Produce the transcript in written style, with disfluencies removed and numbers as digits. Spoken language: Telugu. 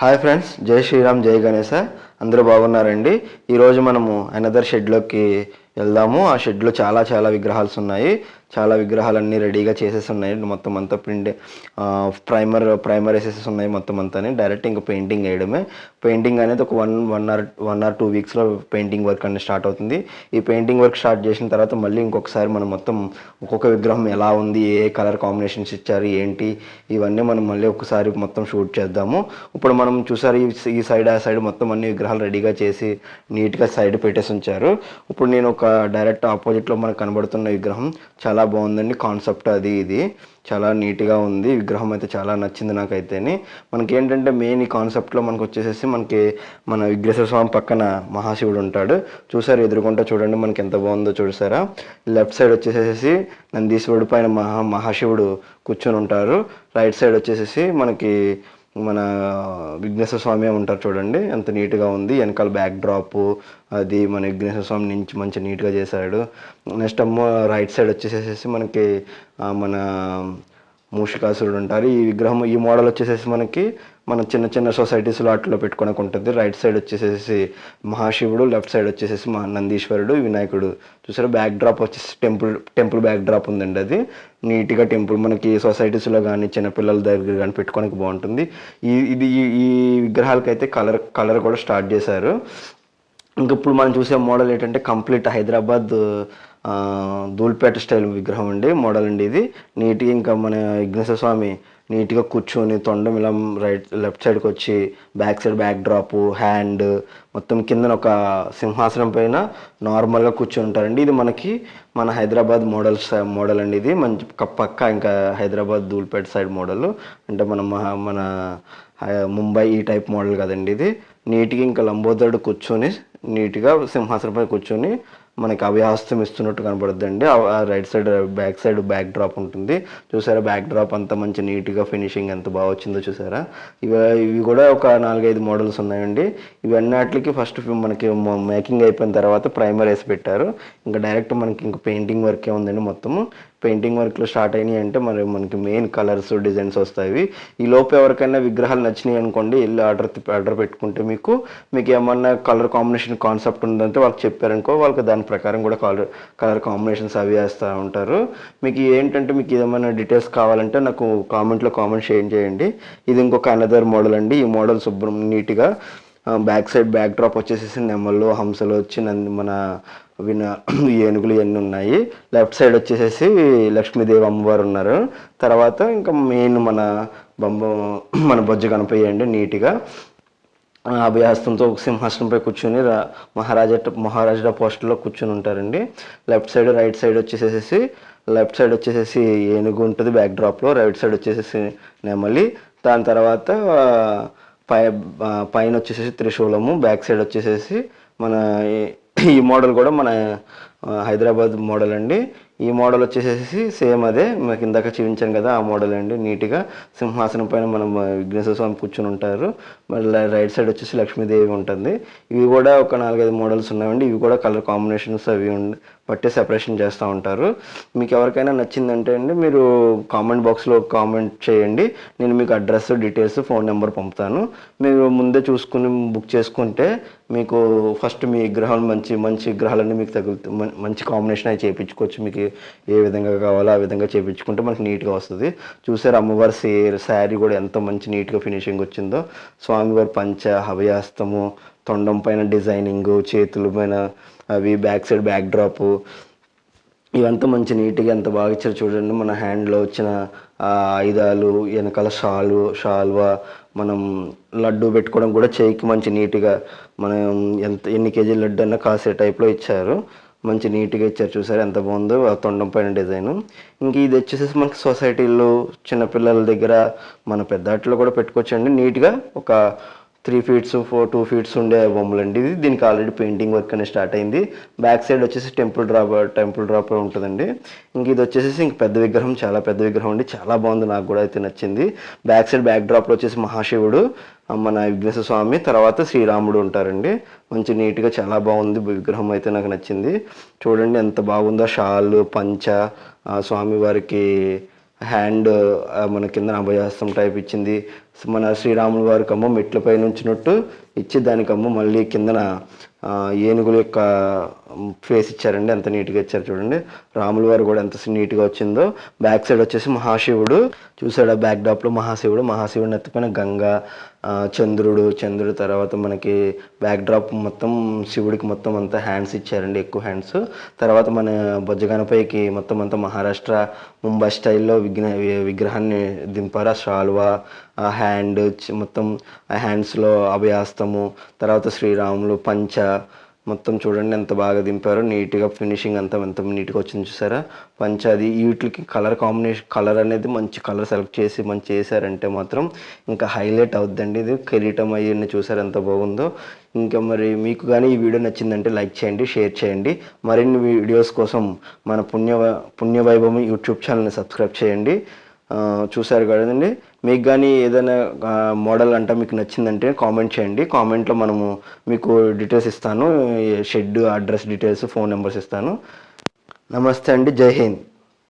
హాయ్ ఫ్రెండ్స్, జై శ్రీరామ్, జై గణేశ. అందరూ బాగున్నారండి. ఈరోజు మనము అనదర్ షెడ్లోకి వెళ్దాము. ఆ షెడ్లో చాలా చాలా విగ్రహాలు ఉన్నాయి. చాలా విగ్రహాలన్నీ రెడీగా చేసేసి ఉన్నాయి. మొత్తం అంతా ప్రైమర్ వేసేసి ఉన్నాయి. మొత్తం అంతా డైరెక్ట్ ఇంకా పెయింటింగ్ వేయడమే. పెయింటింగ్ అనేది ఒక వన్ ఆర్ 2 వీక్స్లో పెయింటింగ్ వర్క్ అనేది స్టార్ట్ అవుతుంది. ఈ పెయింటింగ్ వర్క్ స్టార్ట్ చేసిన తర్వాత మళ్ళీ ఇంకొకసారి మనం మొత్తం ఒక్కొక్క విగ్రహం ఎలా ఉంది, ఏ కలర్ కాంబినేషన్స్ ఇచ్చారు, ఏంటి, ఇవన్నీ మనం మళ్ళీ ఒకసారి మొత్తం షూట్ చేద్దాము. ఇప్పుడు మనం చూసారు ఈ సైడ్ ఆ సైడ్ మొత్తం అన్ని విగ్రహాలు రెడీగా చేసి నీట్గా సైడ్ పెట్టేసి ఉంచారు. ఇప్పుడు నేను ఒక డైరెక్ట్ ఆపోజిట్లో మనకు కనబడుతున్న విగ్రహం చాలా బాగుందండి. కాన్సెప్ట్ అది ఇది చాలా నీట్గా ఉంది. విగ్రహం అయితే చాలా నచ్చింది నాకైతేని. మనకి ఏంటంటే మెయిన్ ఈ కాన్సెప్ట్లో మనకు వచ్చేసేసి మన విఘ్నేశ్వర స్వామి పక్కన మహాశివుడు ఉంటాడు. చూసారు ఎదురుకుంటా చూడండి మనకి ఎంత బాగుందో చూసారా. లెఫ్ట్ సైడ్ వచ్చేసేసి నందీశ్వరుడు పైన మహాశివుడు కూర్చొని ఉంటారు. రైట్ సైడ్ వచ్చేసేసి మన విఘ్నేశ్వర స్వామి ఉంటారు. చూడండి ఎంత నీట్గా ఉంది. వెనకాల బ్యాక్ డ్రాప్ అది మన విఘ్నేశ్వర స్వామి నుంచి మంచి నీట్గా చేశాడు. నెక్స్ట్ రైట్ సైడ్ వచ్చేసేసి మనకి మన మూషికాసురుడు ఉంటారు. ఈ విగ్రహం ఈ మోడల్ వచ్చేసేసి మన చిన్న చిన్న సొసైటీస్లో అట్లా పెట్టుకోవడానికి ఉంటుంది. రైట్ సైడ్ వచ్చేసేసి మహాశివుడు, లెఫ్ట్ సైడ్ వచ్చేసేసి నందీశ్వరుడు, వినాయకుడు. చూసారా బ్యాక్ డ్రాప్ వచ్చేసి టెంపుల్ బ్యాక్ డ్రాప్ ఉందండి. అది నీట్గా టెంపుల్ మనకి సొసైటీస్లో కానీ చిన్నపిల్లల దగ్గర కానీ పెట్టుకోవడానికి బాగుంటుంది. ఈ విగ్రహాలకైతే కలర్ కూడా స్టార్ట్ చేశారు. ఇంక ఇప్పుడు మనం చూసే మోడల్ ఏంటంటే కంప్లీట్ హైదరాబాద్ ధూల్పేట స్టైల్ విగ్రహం అండి, మోడల్ అండి ఇది. నీట్గా ఇంకా మన విఘ్నేశ్వర స్వామి నీట్గా కూర్చొని తొండం ఇలా లెఫ్ట్ సైడ్కి వచ్చి back side back drop hand మొత్తం కిందన ఒక సింహాసనం పైన నార్మల్గా కూర్చొని ఉంటారండి. ఇది మన హైదరాబాద్ మోడల్ అండి. ఇది మంచి పక్క ఇంకా హైదరాబాద్ ధూల్పేట సైడ్ మోడల్ అంటే మన ముంబై ఈ టైప్ మోడల్ కదండి ఇది. నీట్గా ఇంకా లంబోదరుడు కూర్చొని నీట్గా సింహాసనంపై కూర్చొని మనకి అభయహస్తం ఇస్తున్నట్టు కనబడుద్దండి. రైట్ సైడ్ బ్యాక్ డ్రాప్ ఉంటుంది. చూసారా బ్యాక్ డ్రాప్ అంతా మంచి నీట్గా ఫినిషింగ్ ఎంత బాగా వచ్చిందో చూసారా. ఇవి కూడా ఒక 4-5 మోడల్స్ ఉన్నాయండి. ఇవన్నిటికి ఫస్ట్ మనకి మేకింగ్ అయిపోయిన తర్వాత ప్రైమర్ వేసి పెట్టారు. ఇంకా డైరెక్ట్ మనకి ఇంకా పెయింటింగ్ వర్కే ఉందండి. మొత్తము పెయింటింగ్ వర్క్లో స్టార్ట్ అయినాయి అంటే మనకి మెయిన్ కలర్స్ డిజైన్స్ వస్తాయి. ఈ లోపు ఎవరికైనా విగ్రహాలు నచ్చినాయి అనుకోండి, వెళ్ళి ఆర్డర్ పెట్టుకుంటే మీకు ఏమన్నా కలర్ కాంబినేషన్ కాన్సెప్ట్ ఉందంటే వాళ్ళకి చెప్పారనుకో, వాళ్ళకి దాని ప్రకారం కూడా కలర్ కాంబినేషన్స్ అవి వేస్తూ ఉంటారు. మీకు ఏంటంటే మీకు ఏమైనా డీటెయిల్స్ కావాలంటే నాకు కామెంట్లో కామెంట్ షేర్ చేయండి. ఇది ఇంకొక అనదర్ మోడల్ అండి. ఈ మోడల్ శుభ్రం నీట్గా బ్యాక్ సైడ్ బ్యాక్ డ్రాప్ వచ్చేసేసి నెమళ్ళు హంసలు వచ్చి మన ఏనుగులు ఇవన్నీ ఉన్నాయి. లెఫ్ట్ సైడ్ వచ్చేసేసి లక్ష్మీదేవి అమ్మవారు ఉన్నారు. తర్వాత ఇంకా మెయిన్ మన బొజ్జ కనిపించండి నీట్గా అభయహస్తంతో ఒక సింహాసనంపై కూర్చొని మహారాజా పోస్టర్లో కూర్చొని ఉంటారండి. లెఫ్ట్ సైడ్ రైట్ సైడ్ వచ్చేసేసి లెఫ్ట్ సైడ్ వచ్చేసేసి ఏనుగు ఉంటుంది బ్యాక్ డ్రాప్లో. రైట్ సైడ్ వచ్చేసేసి నెమలి. దాని తర్వాత పైన వచ్చేసేసి త్రిశూలము. బ్యాక్ సైడ్ వచ్చేసేసి ఈ మోడల్ కూడా మన హైదరాబాద్ మోడల్ అండి. ఈ మోడల్ వచ్చేసేసి సేమ్ అదే మనకి ఇందాక చూపించాను కదా ఆ మోడల్ అండి. నీట్గా సింహాసనం పైన మనం విఘ్నేశ్వర స్వామి కూర్చొని ఉంటారు. మళ్ళీ రైట్ సైడ్ వచ్చేసి లక్ష్మీదేవి ఉంటుంది. ఇవి కూడా ఒక 4-5 మోడల్స్ ఉన్నాయండి. ఇవి కూడా కలర్ కాంబినేషన్స్ అవి బట్టి సెపరేషన్ చేస్తూ ఉంటారు. మీకు ఎవరికైనా నచ్చిందంటే అండి మీరు కామెంట్ బాక్స్లో కామెంట్ చేయండి. నేను మీకు అడ్రస్ డీటెయిల్స్ ఫోన్ నెంబర్ పంపుతాను. మీరు ముందే చూసుకుని బుక్ చేసుకుంటే మీకు ఫస్ట్ మీ విగ్రహాలు మంచి విగ్రహాలన్నీ మీకు మంచి కాంబినేషన్ అవి చేయించుకోవచ్చు. మీకు ఏ విధంగా కావాలో ఆ విధంగా చేయించుకుంటే మనకి నీట్గా వస్తుంది. చూసారు అమ్మవారి శారీ కూడా ఎంత మంచి నీట్గా ఫినిషింగ్ వచ్చిందో. స్వామివారి పంచ అభయహస్తము, తొండం పైన డిజైనింగ్, చేతుల పైన అవి, బ్యాక్ సైడ్ బ్యాక్ డ్రాప్ ఇవంతా మంచి నీట్గా ఎంత బాగా ఇచ్చారు చూడండి. మన హ్యాండ్లో వచ్చిన ఆయుధాలు, వెనకాల షాల్వా, మనం లడ్డు పెట్టుకోవడం కూడా చేయికి మంచి నీట్గా మనం ఎన్ని కేజీల లడ్డు అన్నా కాసే టైప్లో ఇచ్చారు. మంచి నీట్గా ఇచ్చారు. చూసారు ఎంత బాగుందో తొండం పైన డిజైను. ఇంక ఇది వచ్చేసేసి మనకి సొసైటీల్లో చిన్నపిల్లల దగ్గర మన పెద్దాట్లో కూడా పెట్టుకోవచ్చండి. నీట్గా ఒక 3 feet 2 feet ఉండే బొమ్మలు అండి. ఇది దీనికి ఆల్రెడీ పెయింటింగ్ వర్క్ అనేది స్టార్ట్ అయింది. బ్యాక్ సైడ్ వచ్చేసి టెంపుల్ డ్రాప్ ఉంటుందండి. ఇంక ఇది వచ్చేసి ఇంక పెద్ద విగ్రహం, చాలా పెద్ద విగ్రహం అండి. చాలా బాగుంది, నాకు కూడా అయితే నచ్చింది. బ్యాక్ సైడ్ బ్యాక్ డ్రాప్లో వచ్చేసి మహాశివుడు, మన విఘ్నేశ్వర స్వామి, తర్వాత శ్రీరాముడు ఉంటారండి. మంచి నీట్గా చాలా బాగుంది విగ్రహం అయితే నాకు నచ్చింది. చూడండి ఎంత బాగుందో. షాల్, పంచ, స్వామివారికి హ్యాండ్ మన కింద అభయహస్తం టైప్ ఇచ్చింది. మన శ్రీరాముల వారికమ్మ మెట్లపై నుంచినట్టు ఇచ్చి దానికమ్మ మళ్ళీ కిందన ఏనుగుల యొక్క ఫేస్ ఇచ్చారండి, ఎంత నీట్గా ఇచ్చారు చూడండి. రాముల వారు కూడా ఎంత నీట్గా వచ్చిందో. బ్యాక్ సైడ్ వచ్చేసి మహాశివుడు చూసాడు, బ్యాక్ డ్రాప్లో మహాశివుడు ఎత్తిపోయిన గంగా, చంద్రుడు తర్వాత మనకి బ్యాక్ డ్రాప్ మొత్తం శివుడికి మొత్తం అంతా హ్యాండ్స్ ఇచ్చారండి, ఎక్కువ హ్యాండ్స్. తర్వాత మన బొజ్జగనపైకి మొత్తం అంతా మహారాష్ట్ర ముంబై స్టైల్లో విగ్రహాన్ని దింపారు. ఆ శాల్వా, ఆ హ్యాండ్ మొత్తం, ఆ హ్యాండ్స్లో అభయాస్తము, తర్వాత శ్రీరాములు పంచ మొత్తం చూడండి ఎంత బాగా దింపారో. నీట్గా ఫినిషింగ్ అంతా ఎంత నీట్గా వచ్చింది చూసారా. పంచ అది వీటికి కలర్ కాంబినేషన్, కలర్ అనేది మంచి కలర్ సెలెక్ట్ చేసి మంచి చేశారంటే మాత్రం ఇంకా హైలైట్ అవుద్దండి. ఇది కిరీటం అయ్యి చూసారు ఎంత బాగుందో. ఇంకా మరి మీకు కానీ ఈ వీడియో నచ్చిందంటే లైక్ చేయండి, షేర్ చేయండి. మరిన్ని వీడియోస్ కోసం మన పుణ్యవైభవం యూట్యూబ్ ఛానల్ని సబ్స్క్రైబ్ చేయండి. చూసారు కదండి. మీకు కానీ ఏదైనా మోడల్ అంటే మీకు నచ్చిందంటే కామెంట్ చేయండి. కామెంట్లో మనము మీకు డీటెయిల్స్ ఇస్తాను, shed address details, phone numbers ఇస్తాను. నమస్తే అండి, జై హింద్.